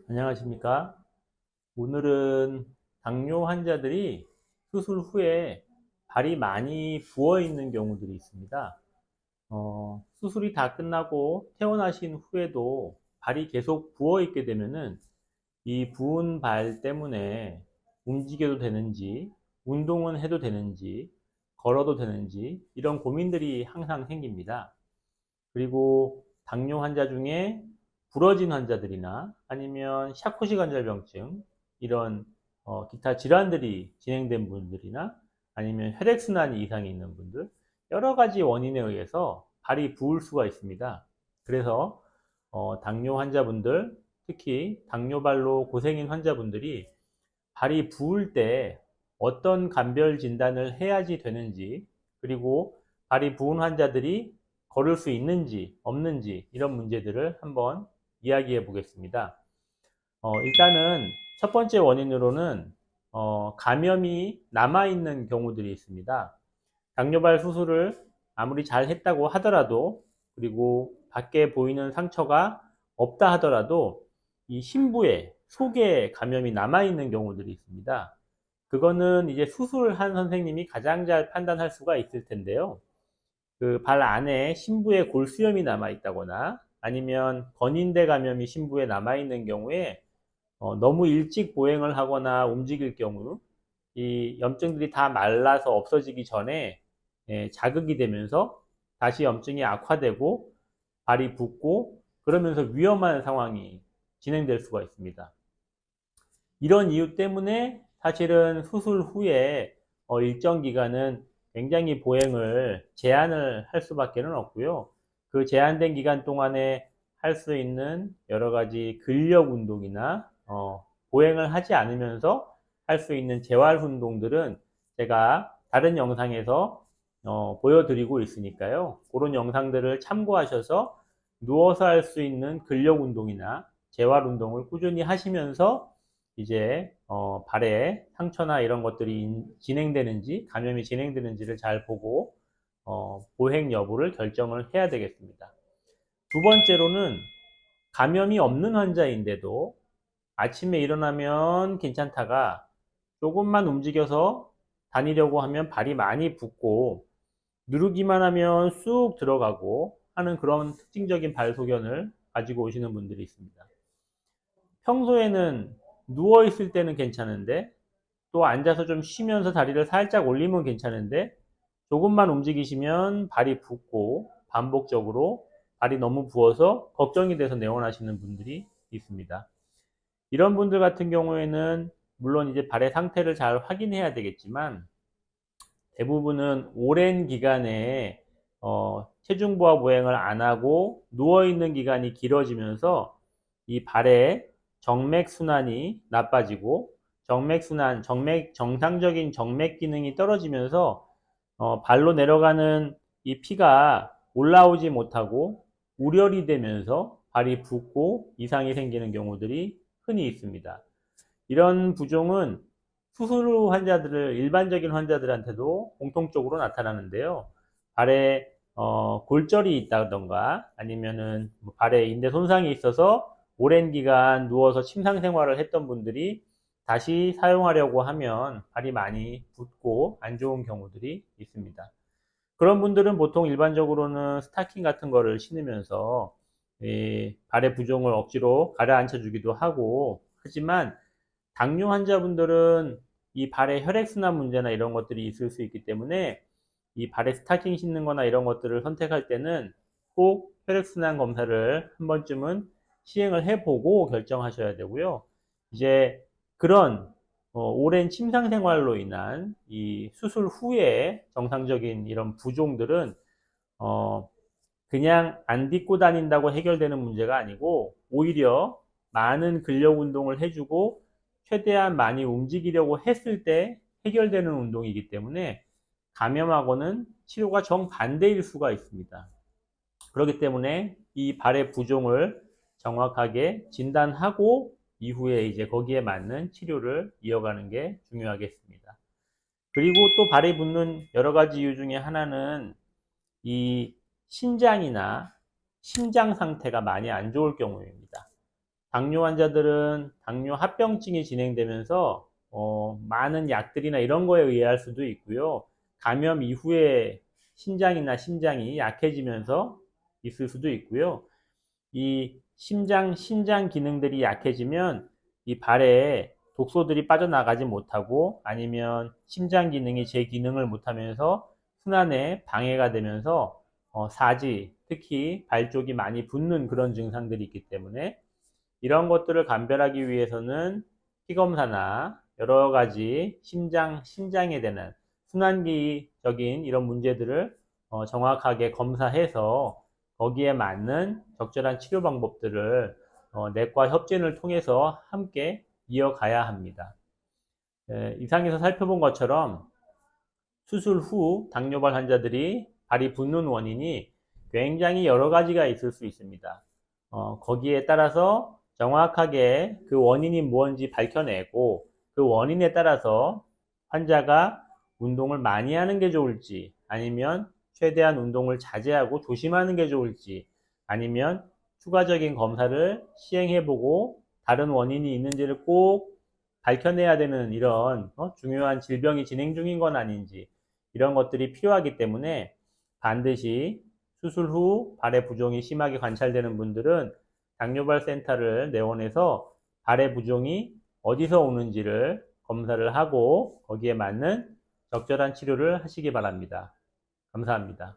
안녕하십니까? 오늘은 당뇨 환자들이 수술 후에 발이 많이 부어 있는 경우들이 있습니다. 수술이 다 끝나고 퇴원하신 후에도 발이 계속 부어 있게 되면은 이 부은 발 때문에 움직여도 되는지, 운동은 해도 되는지, 걸어도 되는지 이런 고민들이 항상 생깁니다. 그리고 당뇨 환자 중에 부러진 환자들이나 아니면 샤코시 관절병증 이런 기타 질환들이 진행된 분들이나 아니면 혈액순환이 이상이 있는 분들 여러 가지 원인에 의해서 발이 부을 수가 있습니다. 그래서 당뇨 환자분들 특히 당뇨발로 고생인 환자분들이 발이 부을 때 어떤 감별 진단을 해야지 되는지, 그리고 발이 부은 환자들이 걸을 수 있는지 없는지 이런 문제들을 한번 이야기해 보겠습니다. 일단은 첫 번째 원인으로는 감염이 남아있는 경우들이 있습니다. 당뇨발 수술을 아무리 잘 했다고 하더라도, 그리고 밖에 보이는 상처가 없다 하더라도 이 심부에 속에 감염이 남아있는 경우들이 있습니다. 그거는 이제 수술한 선생님이 가장 잘 판단할 수가 있을 텐데요. 그 발 안에 심부에 골수염이 남아 있다거나 아니면 건인대 감염이 심부에 남아 있는 경우에 너무 일찍 보행을 하거나 움직일 경우 이 염증들이 다 말라서 없어지기 전에 자극이 되면서 다시 염증이 악화되고 발이 붓고 그러면서 위험한 상황이 진행될 수가 있습니다. 이런 이유 때문에 사실은 수술 후에 일정 기간은 굉장히 보행을 제한을 할 수밖에 없고요. 그 제한된 기간 동안에 할 수 있는 여러 가지 근력 운동이나 보행을 하지 않으면서 할 수 있는 재활 운동들은 제가 다른 영상에서 보여드리고 있으니까요. 그런 영상들을 참고하셔서 누워서 할 수 있는 근력 운동이나 재활 운동을 꾸준히 하시면서 이제 발에 상처나 이런 것들이 진행되는지 감염이 진행되는지를 잘 보고 보행 여부를 결정을 해야 되겠습니다. 두 번째로는 감염이 없는 환자인데도 아침에 일어나면 괜찮다가 조금만 움직여서 다니려고 하면 발이 많이 붓고 누르기만 하면 쑥 들어가고 하는 그런 특징적인 발 소견을 가지고 오시는 분들이 있습니다. 평소에는 누워 있을 때는 괜찮은데 또 앉아서 좀 쉬면서 다리를 살짝 올리면 괜찮은데 조금만 움직이시면 발이 붓고 반복적으로 발이 너무 부어서 걱정이 돼서 내원하시는 분들이 있습니다. 이런 분들 같은 경우에는 물론 이제 발의 상태를 잘 확인해야 되겠지만 대부분은 오랜 기간에 체중 부하 보행을 안 하고 누워 있는 기간이 길어지면서 이 발의 정맥 순환이 나빠지고 정맥 순환, 정상적인 정맥 기능이 떨어지면서 발로 내려가는 이 피가 올라오지 못하고 우려이 되면서 발이 붓고 이상이 생기는 경우들이 흔히 있습니다. 이런 부종은 수술 후 환자들을 일반적인 환자들한테도 공통적으로 나타나는데요. 발에 골절이 있다던가 아니면은 발에 인대 손상이 있어서 오랜 기간 누워서 침상 생활을 했던 분들이 다시 사용하려고 하면 발이 많이 붓고 안 좋은 경우들이 있습니다. 그런 분들은 보통 일반적으로는 스타킹 같은 거를 신으면서 발의 부종을 억지로 가라앉혀 주기도 하고 하지만 당뇨 환자분들은 이 발에 혈액순환 문제나 이런 것들이 있을 수 있기 때문에 이 발에 스타킹 신는 거나 이런 것들을 선택할 때는 꼭 혈액순환 검사를 한 번쯤은 시행을 해보고 결정하셔야 되고요. 이제 그런 오랜 침상 생활로 인한 이 수술 후에 정상적인 이런 부종들은 어, 그냥 안 딛고 다닌다고 해결되는 문제가 아니고 오히려 많은 근력 운동을 해주고 최대한 많이 움직이려고 했을 때 해결되는 운동이기 때문에 감염하고는 치료가 정반대일 수가 있습니다. 그렇기 때문에 이 발의 부종을 정확하게 진단하고 이후에 이제 거기에 맞는 치료를 이어가는 게 중요하겠습니다. 그리고 또 발에 붙는 여러 가지 이유 중에 하나는 이 신장이나 심장 상태가 많이 안 좋을 경우입니다. 당뇨 환자들은 당뇨 합병증이 진행되면서 많은 약들이나 이런 거에 의할 수도 있고요. 감염 이후에 신장이나 심장이 약해지면서 있을 수도 있고요. 이 신장 기능들이 약해지면 이 발에 독소들이 빠져나가지 못하고 아니면 심장 기능이 제 기능을 못하면서 순환에 방해가 되면서 사지, 특히 발 쪽이 많이 붓는 그런 증상들이 있기 때문에 이런 것들을 감별하기 위해서는 피검사나 여러 가지 심장에 대한 순환기적인 이런 문제들을 정확하게 검사해서 거기에 맞는 적절한 치료 방법들을 내과 협진을 통해서 함께 이어가야 합니다. 이상에서 살펴본 것처럼 수술 후 당뇨발 환자들이 발이 붓는 원인이 굉장히 여러 가지가 있을 수 있습니다. 거기에 따라서 정확하게 그 원인이 뭔지 밝혀내고 그 원인에 따라서 환자가 운동을 많이 하는 게 좋을지 아니면 최대한 운동을 자제하고 조심하는 게 좋을지 아니면 추가적인 검사를 시행해보고 다른 원인이 있는지를 꼭 밝혀내야 되는 이런 중요한 질병이 진행 중인 건 아닌지 이런 것들이 필요하기 때문에 반드시 수술 후 발의 부종이 심하게 관찰되는 분들은 당뇨발 센터를 내원해서 발의 부종이 어디서 오는지를 검사를 하고 거기에 맞는 적절한 치료를 하시기 바랍니다. 감사합니다.